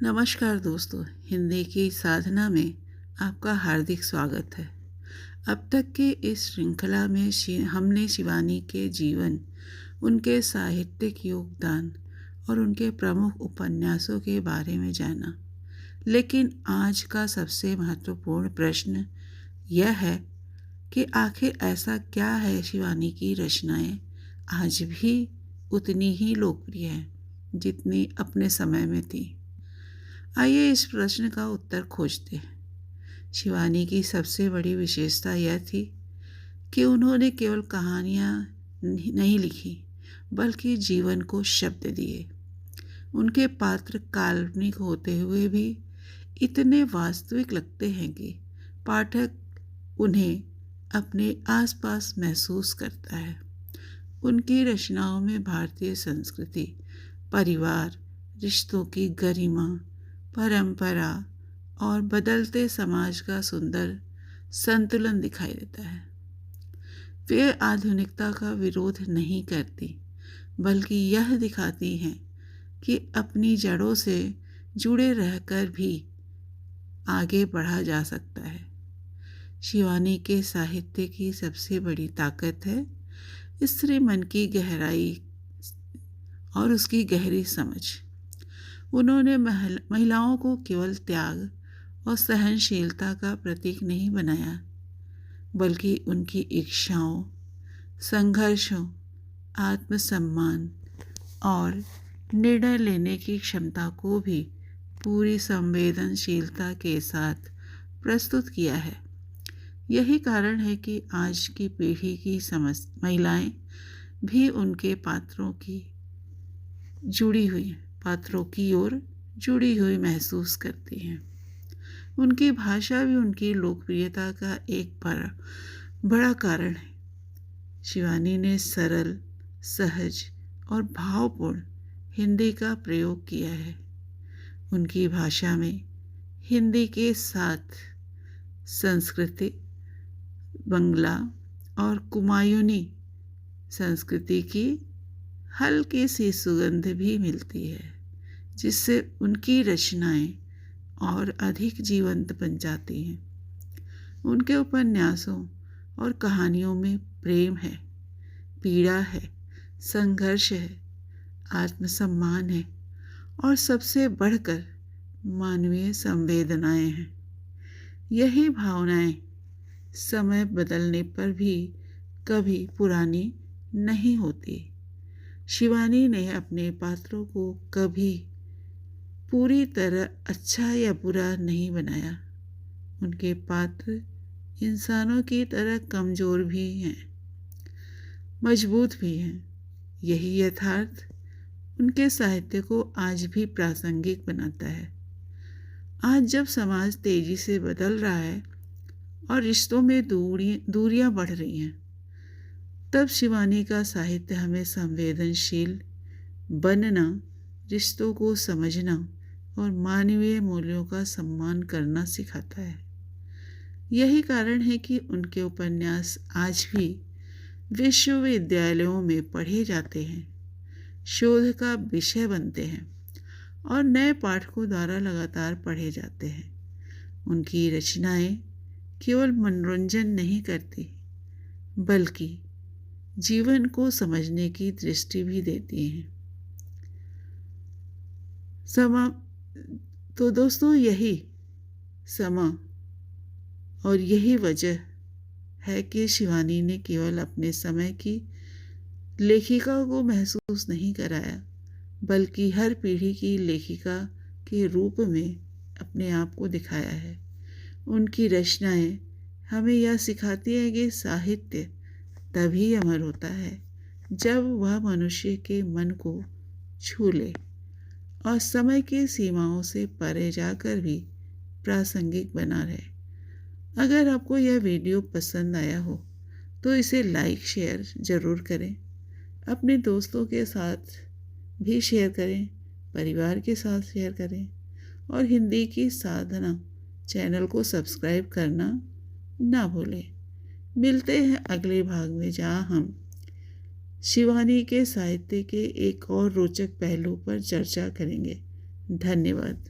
नमस्कार दोस्तों, हिंदी की साधना में आपका हार्दिक स्वागत है। अब तक के इस श्रृंखला में हमने शिवानी के जीवन, उनके साहित्यिक योगदान और उनके प्रमुख उपन्यासों के बारे में जाना। लेकिन आज का सबसे महत्वपूर्ण प्रश्न यह है कि आखिर ऐसा क्या है शिवानी की रचनाएं आज भी उतनी ही लोकप्रिय हैं जितनी अपने समय में थी। आइए इस प्रश्न का उत्तर खोजते हैं। शिवानी की सबसे बड़ी विशेषता यह थी कि उन्होंने केवल कहानियाँ नहीं लिखी, बल्कि जीवन को शब्द दिए। उनके पात्र काल्पनिक होते हुए भी इतने वास्तविक लगते हैं कि पाठक उन्हें अपने आसपास महसूस करता है। उनकी रचनाओं में भारतीय संस्कृति, परिवार, रिश्तों की गरिमा, परंपरा और बदलते समाज का सुंदर संतुलन दिखाई देता है। वे आधुनिकता का विरोध नहीं करती, बल्कि यह दिखाती हैं कि अपनी जड़ों से जुड़े रहकर भी आगे बढ़ा जा सकता है। शिवानी के साहित्य की सबसे बड़ी ताकत है स्त्री मन की गहराई और उसकी गहरी समझ। उन्होंने महिलाओं को केवल त्याग और सहनशीलता का प्रतीक नहीं बनाया, बल्कि उनकी इच्छाओं, संघर्षों, आत्मसम्मान और निर्णय लेने की क्षमता को भी पूरी संवेदनशीलता के साथ प्रस्तुत किया है। यही कारण है कि आज की पीढ़ी की महिलाएं भी उनके पात्रों की ओर जुड़ी हुई महसूस करती हैं। उनकी भाषा भी उनकी लोकप्रियता का एक बड़ा कारण है। शिवानी ने सरल, सहज और भावपूर्ण हिंदी का प्रयोग किया है। उनकी भाषा में हिंदी के साथ संस्कृति, बंगला और कुमायूनी संस्कृति की हल्की सी सुगंध भी मिलती है, जिससे उनकी रचनाएं और अधिक जीवंत बन जाती हैं। उनके उपन्यासों और कहानियों में प्रेम है, पीड़ा है, संघर्ष है, आत्मसम्मान है और सबसे बढ़कर मानवीय संवेदनाएं हैं। यही भावनाएं समय बदलने पर भी कभी पुरानी नहीं होती। शिवानी ने अपने पात्रों को कभी पूरी तरह अच्छा या बुरा नहीं बनाया। उनके पात्र इंसानों की तरह कमज़ोर भी हैं, मजबूत भी हैं। यही यथार्थ उनके साहित्य को आज भी प्रासंगिक बनाता है। आज जब समाज तेजी से बदल रहा है और रिश्तों में दूरियां बढ़ रही हैं, तब शिवानी का साहित्य हमें संवेदनशील बनना, रिश्तों को समझना और मानवीय मूल्यों का सम्मान करना सिखाता है। यही कारण है कि उनके उपन्यास आज भी विश्वविद्यालयों में पढ़े जाते हैं, शोध का विषय बनते हैं और नए पाठकों द्वारा लगातार पढ़े जाते हैं। उनकी रचनाएं केवल मनोरंजन नहीं करती, बल्कि जीवन को समझने की दृष्टि भी देती हैं। तो दोस्तों, यही समा और यही वजह है कि शिवानी ने केवल अपने समय की लेखिका को महसूस नहीं कराया, बल्कि हर पीढ़ी की लेखिका के रूप में अपने आप को दिखाया है। उनकी रचनाएं हमें यह सिखाती है कि साहित्य तभी अमर होता है जब वह मनुष्य के मन को छू ले और समय की सीमाओं से परे जाकर भी प्रासंगिक बना रहे। अगर आपको यह वीडियो पसंद आया हो तो इसे लाइक शेयर ज़रूर करें। अपने दोस्तों के साथ भी शेयर करें, परिवार के साथ शेयर करें और हिंदी की साधना चैनल को सब्सक्राइब करना ना भूलें। मिलते हैं अगले भाग में, जहाँ हम शिवानी के साहित्य के एक और रोचक पहलू पर चर्चा करेंगे। धन्यवाद।